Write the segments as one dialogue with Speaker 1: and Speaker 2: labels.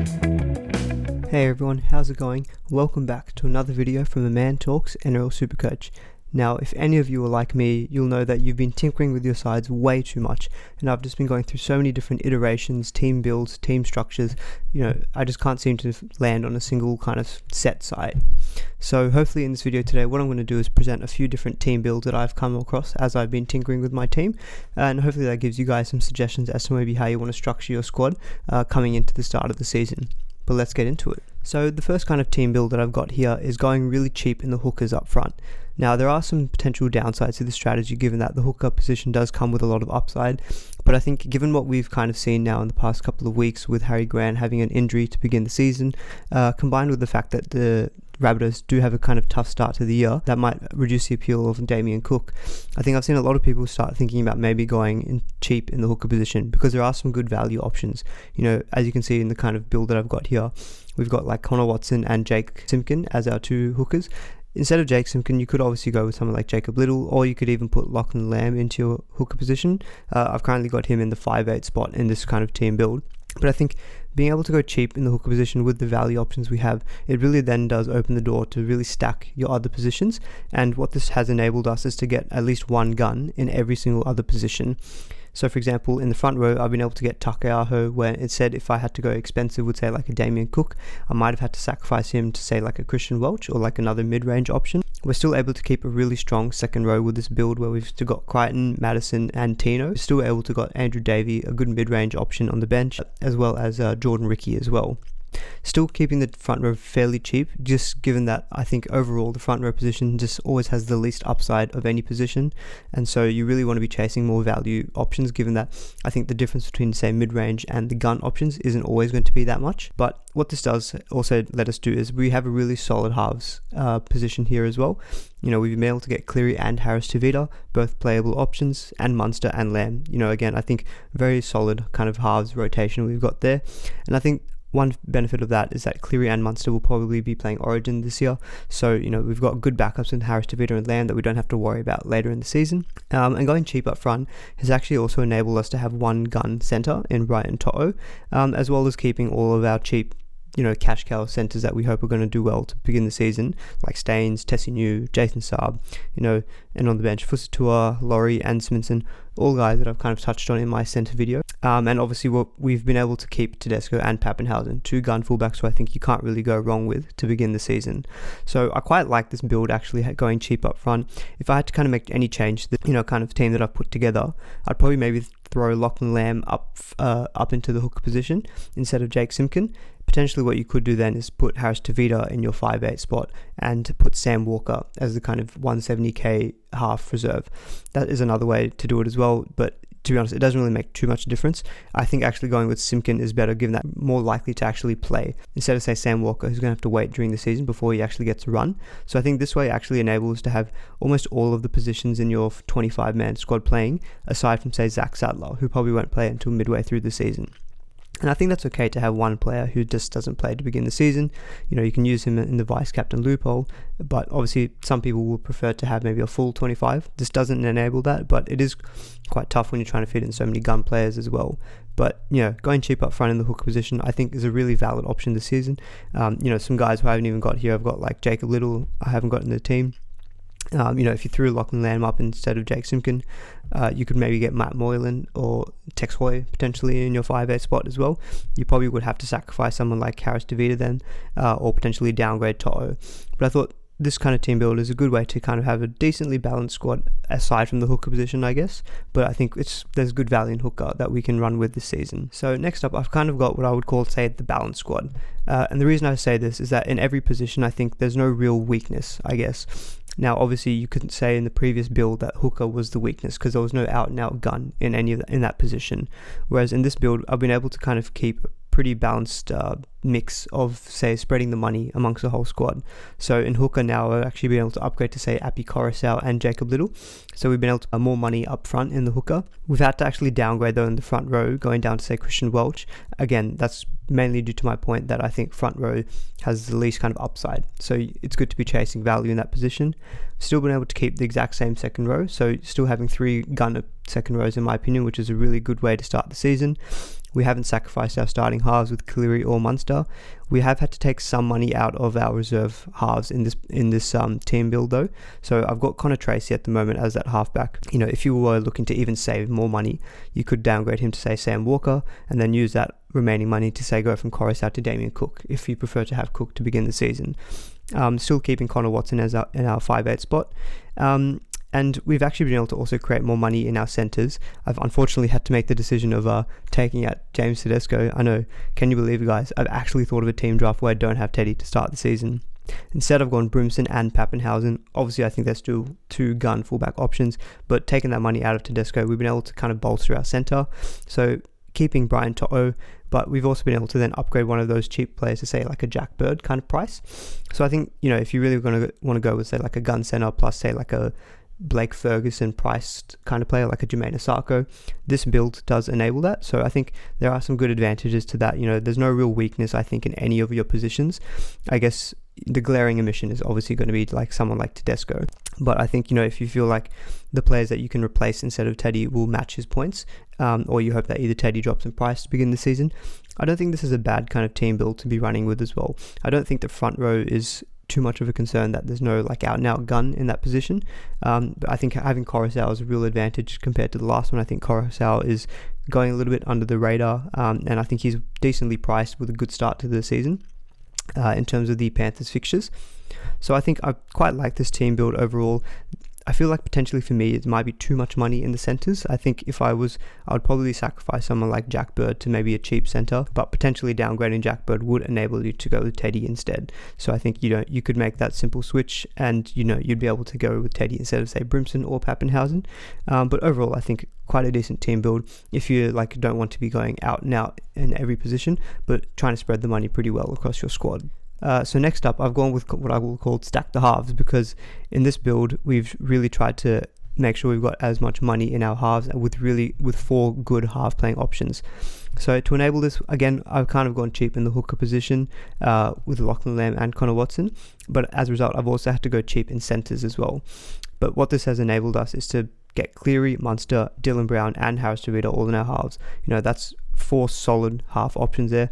Speaker 1: Hey everyone, how's it going? Welcome back to another video from A Man Talks NRL SuperCoach. Now, if any of you are like me, you'll know that you've been tinkering with your sides way too much, and I've just been going through so many different iterations, team builds, team structures. I just can't seem to land on a single kind of set side. So hopefully in this video today, what I'm going to do is present a few different team builds that I've come across as I've been tinkering with my team, and hopefully that gives you guys some suggestions as to maybe how you want to structure your squad coming into the start of the season. But let's get into it. So the first kind of team build that I've got here is going really cheap in the hookers up front. Now there are some potential downsides to this strategy given that the hooker position does come with a lot of upside, but I think given what we've kind of seen now in the past couple of weeks with Harry Grant having an injury to begin the season, combined with the fact that the Rabbitohs do have a kind of tough start to the year, that might reduce the appeal of Damien Cook. I think I've seen a lot of people start thinking about maybe going in cheap in the hooker position because there are some good value options. As you can see in the kind of build that I've got here, we've got like Connor Watson and Jake Simpkin as our two hookers. Instead of Jake Simpkin, you could obviously go with someone like Jacob Little, or you could even put Lachlan Lamb into your hooker position. I've currently got him in the 5'8" spot in this kind of team build. But I think being able to go cheap in the hooker position with the value options we have, it really then does open the door to really stack your other positions. And what this has enabled us is to get at least one gun in every single other position. So for example, in the front row, I've been able to get Takeaho, where it said if I had to go expensive with say like a Damien Cook, I might have had to sacrifice him to say like a Christian Welch or like another mid-range option. We're still able to keep a really strong second row with this build where we've still got Crichton, Madison and Tino. We're still able to got Andrew Davey, a good mid-range option on the bench, as well as Jordan Ricky as well. Still keeping the front row fairly cheap, just given that I think overall the front row position just always has the least upside of any position, and so you really want to be chasing more value options, given that I think the difference between say mid-range and the gun options isn't always going to be that much. But what this does also let us do is we have a really solid halves position here as well. We've been able to get Cleary and Harris Tavita, both playable options, and Munster and Lamb. Again, I think very solid kind of halves rotation we've got there, and I think one benefit of that is that Cleary and Munster will probably be playing Origin this year, so we've got good backups in Harris Tavita and Lamb that we don't have to worry about later in the season. And going cheap up front has actually also enabled us to have one gun centre in Brighton To'o, as well as keeping all of our cheap cash cow centres that we hope are going to do well to begin the season, like Staines, Tessie New, Jason Saab, and on the bench, Fusatua, Laurie and Simonson, all guys that I've kind of touched on in my centre video. And obviously we've been able to keep Tedesco and Pappenhausen, two gun fullbacks who I think you can't really go wrong with to begin the season. So I quite like this build actually going cheap up front. If I had to kind of make any change to the kind of team that I've put together, I'd probably maybe throw Lachlan Lamb up into the hooker position instead of Jake Simpkin. Potentially what you could do then is put Harris Tavita in your 5'8" spot and put Sam Walker as the kind of 170k half reserve. That is another way to do it as well, but to be honest, it doesn't really make too much difference. I think actually going with Simpkin is better, given that more likely to actually play, instead of say Sam Walker, who's going to have to wait during the season before he actually gets a run. So I think this way actually enables to have almost all of the positions in your 25-man squad playing, aside from say Zach Sadler, who probably won't play until midway through the season. And I think that's okay to have one player who just doesn't play to begin the season. You can use him in the vice-captain loophole, but obviously some people will prefer to have maybe a full 25. This doesn't enable that, but it is quite tough when you're trying to fit in so many gun players as well. But, going cheap up front in the hooker position, I think is a really valid option this season. Some guys who I haven't even got here, I've got like Jacob Little, I haven't got in the team. If you threw Lachlan Lamb up instead of Jake Simpkin, you could maybe get Matt Moylan or Tex Hoy potentially in your 5'8" spot as well. You probably would have to sacrifice someone like Harris Tavita then, or potentially downgrade To'o. But I thought this kind of team build is a good way to kind of have a decently balanced squad aside from the hooker position, I guess. But I think there's good value in hooker that we can run with this season. So next up, I've kind of got what I would call, say, the balanced squad. And the reason I say this is that in every position, I think there's no real weakness, I guess. Now, obviously, you couldn't say in the previous build that hooker was the weakness because there was no out-and-out gun in in that position. Whereas in this build, I've been able to kind of keep a pretty balanced mix of, say, spreading the money amongst the whole squad. So in hooker now, I've actually been able to upgrade to, say, Api Coruscant and Jacob Little. So we've been able to have more money up front in the hooker. We've had to actually downgrade, though, in the front row, going down to, say, Christian Welch. Again, that's mainly due to my point that I think front row has the least kind of upside. So it's good to be chasing value in that position. Still been able to keep the exact same second row. So still having 3 gunner second rows, in my opinion, which is a really good way to start the season. We haven't sacrificed our starting halves with Cleary or Munster. We have had to take some money out of our reserve halves in this team build though. So I've got Connor Tracy at the moment as that halfback. If you were looking to even save more money, you could downgrade him to say Sam Walker, and then use that remaining money to say go from Coruscant to Damien Cook if you prefer to have Cook to begin the season. Still keeping Connor Watson as in our 5'8" spot. And we've actually been able to also create more money in our centres. I've unfortunately had to make the decision of taking out James Tedesco. I know, can you believe it, guys? I've actually thought of a team draft where I don't have Teddy to start the season. Instead, I've gone Brimson and Pappenhausen. Obviously, I think they're still two gun fullback options, but taking that money out of Tedesco, we've been able to kind of bolster our centre. So keeping Brian To'o, but we've also been able to then upgrade one of those cheap players to say like a Jack Bird kind of price. So I think, if you're really going to want to go with say like a gun centre plus say like a Blake Ferguson priced kind of player like a Jermaine Asako, this build does enable that. So I think there are some good advantages to that. There's no real weakness, I think, in any of your positions. I guess the glaring omission is obviously going to be like someone like Tedesco, but I think if you feel like the players that you can replace instead of Teddy will match his points, or you hope that either Teddy drops in price to begin the season, I don't think this is a bad kind of team build to be running with as well. I don't think the front row is too much of a concern that there's no like out and out gun in that position, but I think having Coruscant is a real advantage compared to the last one. I think Coruscant is going a little bit under the radar, and I think he's decently priced with a good start to the season in terms of the Panthers fixtures. So I think I quite like this team build overall. I feel like potentially for me it might be too much money in the centres. I think if I would probably sacrifice someone like Jack Bird to maybe a cheap centre, but potentially downgrading Jack Bird would enable you to go with Teddy instead. So I think you could make that simple switch, and you'd be able to go with Teddy instead of say Brimson or Pappenhausen. But overall I think quite a decent team build if you like don't want to be going out and out in every position, but trying to spread the money pretty well across your squad. So next up, I've gone with what I will call stack the halves, because in this build we've really tried to make sure we've got as much money in our halves with 4 good half playing options. So to enable this, again, I've kind of gone cheap in the hooker position with Lachlan Lamb and Connor Watson, but as a result I've also had to go cheap in centres as well. But what this has enabled us is to get Cleary, Munster, Dylan Brown and Harris Tavita all in our halves. That's 4 solid half options there.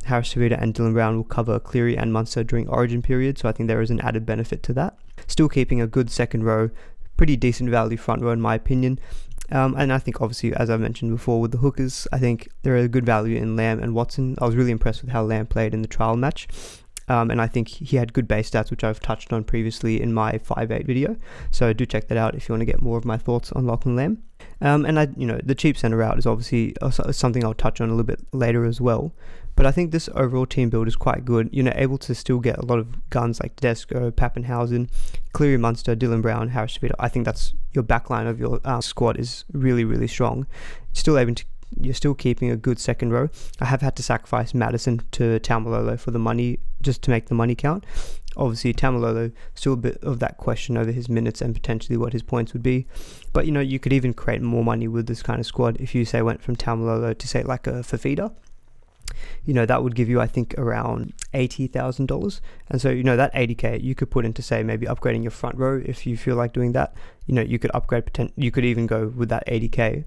Speaker 1: Harris Tavita and Dylan Brown will cover Cleary and Munster during origin period, so I think there is an added benefit to that. Still keeping a good second row, pretty decent value front row in my opinion. And I think obviously, as I mentioned before with the hookers, I think there is good value in Lamb and Watson. I was really impressed with how Lamb played in the trial match. And I think he had good base stats, which I've touched on previously in my 5'8" video. So do check that out if you want to get more of my thoughts on Lachlan Lamb. And the cheap centre route is obviously something I'll touch on a little bit later as well. But I think this overall team build is quite good. Able to still get a lot of guns like Tedesco, Pappenhausen, Cleary, Munster, Dylan Brown, Harris Tavita. I think that's your backline of your squad is really, really strong. You're still keeping a good second row. I have had to sacrifice Madison to Taumalolo for the money, just to make the money count. Obviously, Taumalolo, still a bit of that question over his minutes and potentially what his points would be. But, you could even create more money with this kind of squad if you, say, went from Taumalolo to, say, like a Fafita. That would give you, I think, around $80,000. And so, that 80K you could put into, say, maybe upgrading your front row if you feel like doing that. You could upgrade, you could even go with that 80K.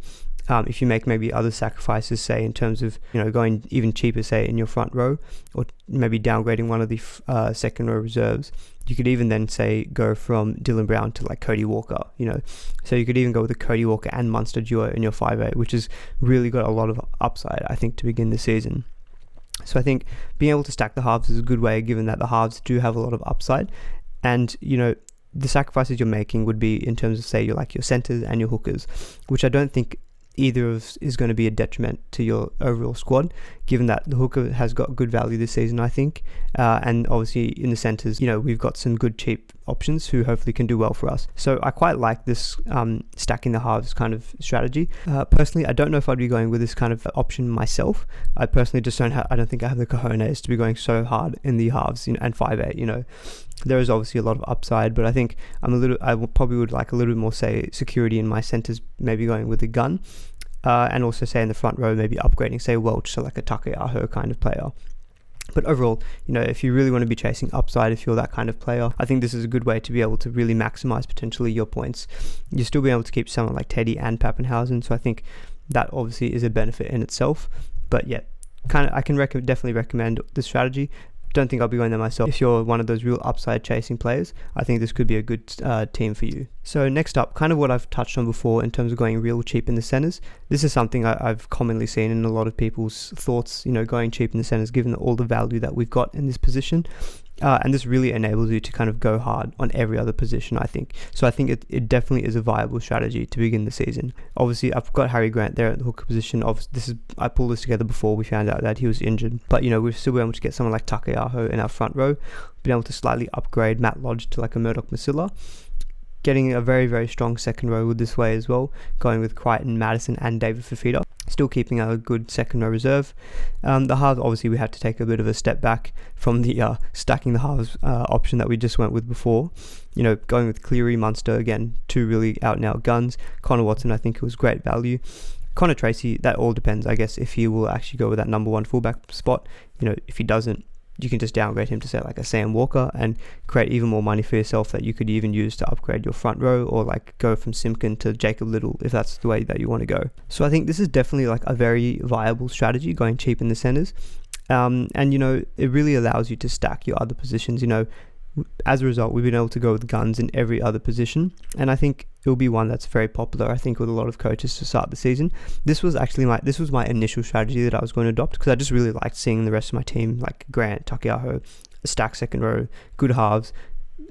Speaker 1: If you make maybe other sacrifices, say in terms of going even cheaper, say in your front row, or maybe downgrading one of the second row reserves, you could even then say go from Dylan Brown to like Cody Walker. So you could even go with a Cody Walker and Munster duo in your 5'8", which has really got a lot of upside, I think, to begin the season. So I think being able to stack the halves is a good way, given that the halves do have a lot of upside, and the sacrifices you're making would be in terms of, say, your centers and your hookers, which I don't think either of is going to be a detriment to your overall squad, given that the hooker has got good value this season, I think, and obviously in the centres, we've got some good cheap options who hopefully can do well for us. So I quite like this stacking the halves kind of strategy. Personally, I don't know if I'd be going with this kind of option myself. I personally just I don't think I have the cojones to be going so hard in the halves, and 5'8", There is obviously a lot of upside, but I think I probably would like a little bit more, say, security in my centres, maybe going with a gun, and also, say, in the front row, maybe upgrading, say, Welch, so like a Takeaho kind of player. But overall, if you really want to be chasing upside, if you're that kind of player, I think this is a good way to be able to really maximize potentially your points. You'll still be able to keep someone like Teddy and Pappenhausen, so I think that obviously is a benefit in itself. But yeah, I can definitely recommend this strategy. Don't think I'll be going there myself. If you're one of those real upside chasing players, I think this could be a good team for you. So next up, kind of what I've touched on before in terms of going real cheap in the centers. This is something I've commonly seen in a lot of people's thoughts, going cheap in the centers, given all the value that we've got in this position. And this really enables you to kind of go hard on every other position, I think. So I think it definitely is a viable strategy to begin the season. Obviously, I've got Harry Grant there at the hooker position. I pulled this together before we found out that he was injured. But, we've still been able to get someone like Takeaho in our front row. Been able to slightly upgrade Matt Lodge to like a Murdoch Masilla. Getting a very, very strong second row with this way as well. Going with Crichton, Madison and David Fafita. Still keeping a good second row reserve. The halves, obviously we had to take a bit of a step back from the stacking the halves option that we just went with before. Going with Cleary, Munster, again, two really out and out guns. Connor Watson, I think it was great value. Connor Tracy, that all depends, I guess, if he will actually go with that number one fullback spot. If he doesn't, you can just downgrade him to say like a Sam Walker and create even more money for yourself that you could even use to upgrade your front row, or like go from Simpkin to Jacob Little if that's the way that you want to go. So I think this is definitely like a very viable strategy, going cheap in the centers. And it really allows you to stack your other positions. As a result, we've been able to go with guns in every other position, and I think it will be one that's very popular, I think, with a lot of coaches to start the season. This was my initial strategy that I was going to adopt, because I just really liked seeing the rest of my team, like Grant, Takeaho, stack second row, good halves,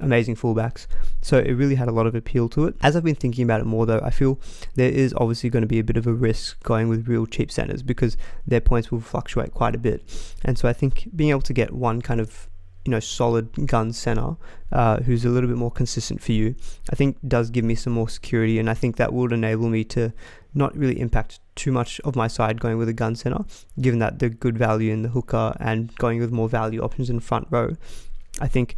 Speaker 1: amazing fullbacks. So it really had a lot of appeal to it. As I've been thinking about it more though, I feel there is obviously going to be a bit of a risk going with real cheap centers, because their points will fluctuate quite a bit. And so I think being able to get one kind of solid gun center who's a little bit more consistent for you, I think does give me some more security, and I think that would enable me to not really impact too much of my side going with a gun center, given that the good value in the hooker and going with more value options in front row. I think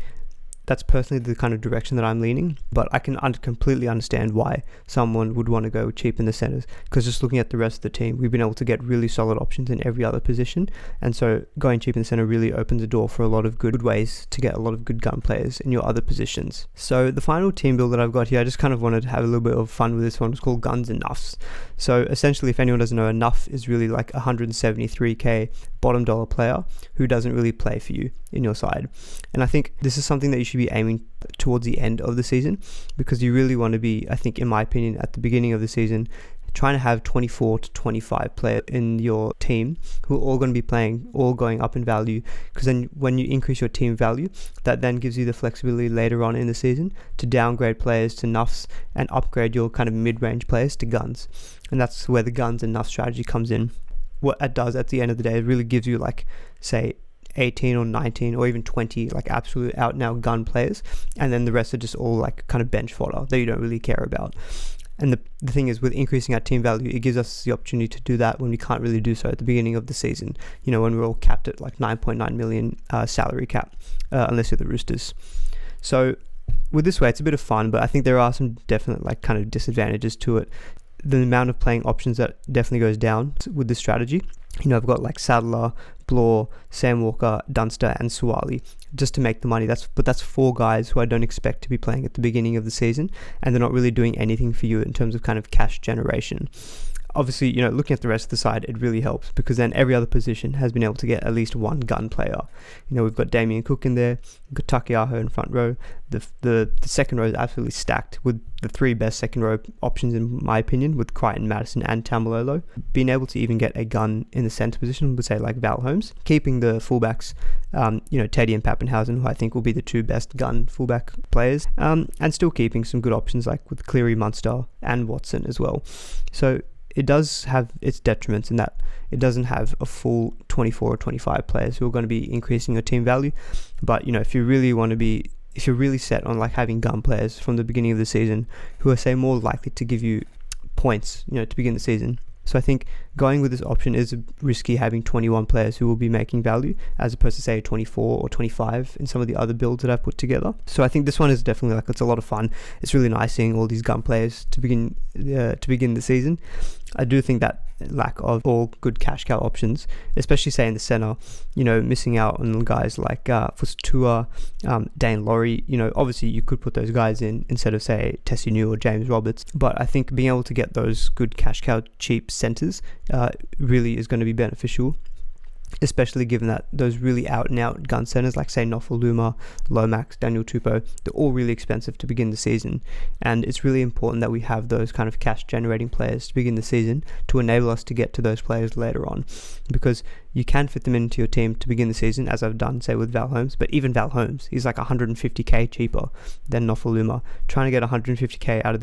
Speaker 1: that's personally the kind of direction that I'm leaning, but I can completely understand why someone would want to go cheap in the centers, because just looking at the rest of the team, we've been able to get really solid options in every other position, and so going cheap in the center really opens the door for a lot of good ways to get a lot of good gun players in your other positions. So the final team build that I've got here, I just kind of wanted to have a little bit of fun with this one. It's called Guns and Nuffs. So essentially, if anyone doesn't know, a Nuff is really like 173k bottom dollar player who doesn't really play for you in your side. And I think this is something that you should be aiming towards the end of the season, because you really want to be, I think in my opinion, at the beginning of the season, trying to have 24 to 25 players in your team who are all going to be playing, all going up in value, because then when you increase your team value, that then gives you the flexibility later on in the season to downgrade players to Nuffs and upgrade your kind of mid-range players to guns. And that's where the guns and Nuff strategy comes in. What it does at the end of the day, it really gives you like, say, 18 or 19 or even 20 like absolute out and out gun players, and then the rest are just all like kind of bench fodder that you don't really care about. And the thing is, with increasing our team value, it gives us the opportunity to do that when we can't really do so at the beginning of the season, when we're all capped at like 9.9 million salary cap, unless you're the Roosters. So with this way, it's a bit of fun, but I think there are some definite like kind of disadvantages to it. The amount of playing options that definitely goes down with this strategy. I've got like Sadler, Blore, Sam Walker, Dunster and Suwali just to make the money. That's four guys who I don't expect to be playing at the beginning of the season, and they're not really doing anything for you in terms of kind of cash generation. Obviously, looking at the rest of the side, it really helps, because then every other position has been able to get at least one gun player. We've got Damien Cook in there, we've got Takeaho in front row. The second row is absolutely stacked with the three best second row options in my opinion, with Crichton, Madison and Tamalolo. Being able to even get a gun in the centre position would say like Val Holmes. Keeping the fullbacks, Teddy and Pappenhausen, who I think will be the two best gun fullback players, and still keeping some good options like with Cleary, Munster and Watson as well. So it does have its detriments in that it doesn't have a full 24 or 25 players who are going to be increasing your team value. But if you if you're really set on like having gun players from the beginning of the season who are say more likely to give you points, to begin the season. So I think going with this option is risky, having 21 players who will be making value, as opposed to say 24 or 25 in some of the other builds that I've put together. So I think this one is definitely like, it's a lot of fun. It's really nice seeing all these gun players to begin the season. I do think that lack of all good cash cow options, especially say in the center, missing out on guys like Fusatua, Dane Laurie. Obviously you could put those guys in instead of say Tessie New or James Roberts, but I think being able to get those good cash cow cheap centers really is going to be beneficial, especially given that those really out and out gun centers like say Nofaluma, Lomax, Daniel Tupou, they're all really expensive to begin the season, and it's really important that we have those kind of cash generating players to begin the season to enable us to get to those players later on, because you can fit them into your team to begin the season, as I've done say with Val Holmes. But even Val Holmes, he's like 150k cheaper than Nofaluma. Trying to get 150k out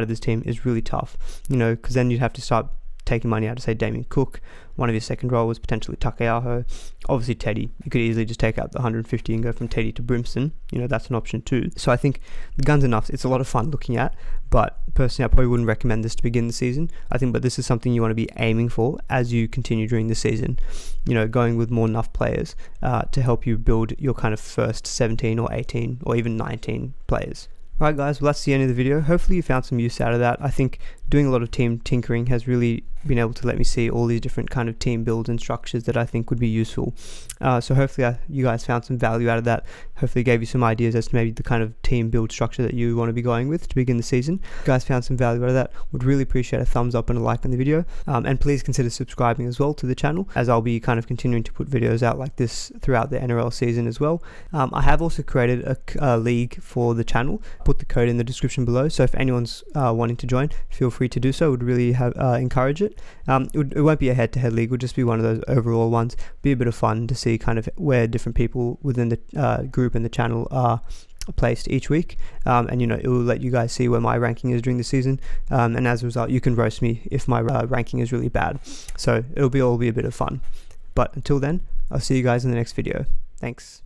Speaker 1: of this team is really tough, because then you'd have to start taking money out of say Damien Cook. One of his second row was potentially Takeaho. Obviously Teddy, you could easily just take out the 150 and go from Teddy to Brimson. That's an option too. So I think the guns and Nuffs, it's a lot of fun looking at, but personally I probably wouldn't recommend this to begin the season. But this is something you want to be aiming for as you continue during the season, going with more Nuff players to help you build your kind of first 17 or 18 or even 19 players. Alright guys, well that's the end of the video. Hopefully you found some use out of that. I think doing a lot of team tinkering has really been able to let me see all these different kind of team builds and structures that I think would be useful. So hopefully you guys found some value out of that. Hopefully gave you some ideas as to maybe the kind of team build structure that you want to be going with to begin the season. If you guys found some value out of that, would really appreciate a thumbs up and a like on the video. And please consider subscribing as well to the channel, as I'll be kind of continuing to put videos out like this throughout the NRL season as well. I have also created a league for the channel. Put the code in the description below, so if anyone's wanting to join, feel free to do so. Would really encourage it. It won't be a head-to-head league, it would just be one of those overall ones. Be a bit of fun to see kind of where different people within the group and the channel are placed each week, and it will let you guys see where my ranking is during the season, and as a result you can roast me if my ranking is really bad. So it'll all be a bit of fun. But until then, I'll see you guys in the next video. Thanks.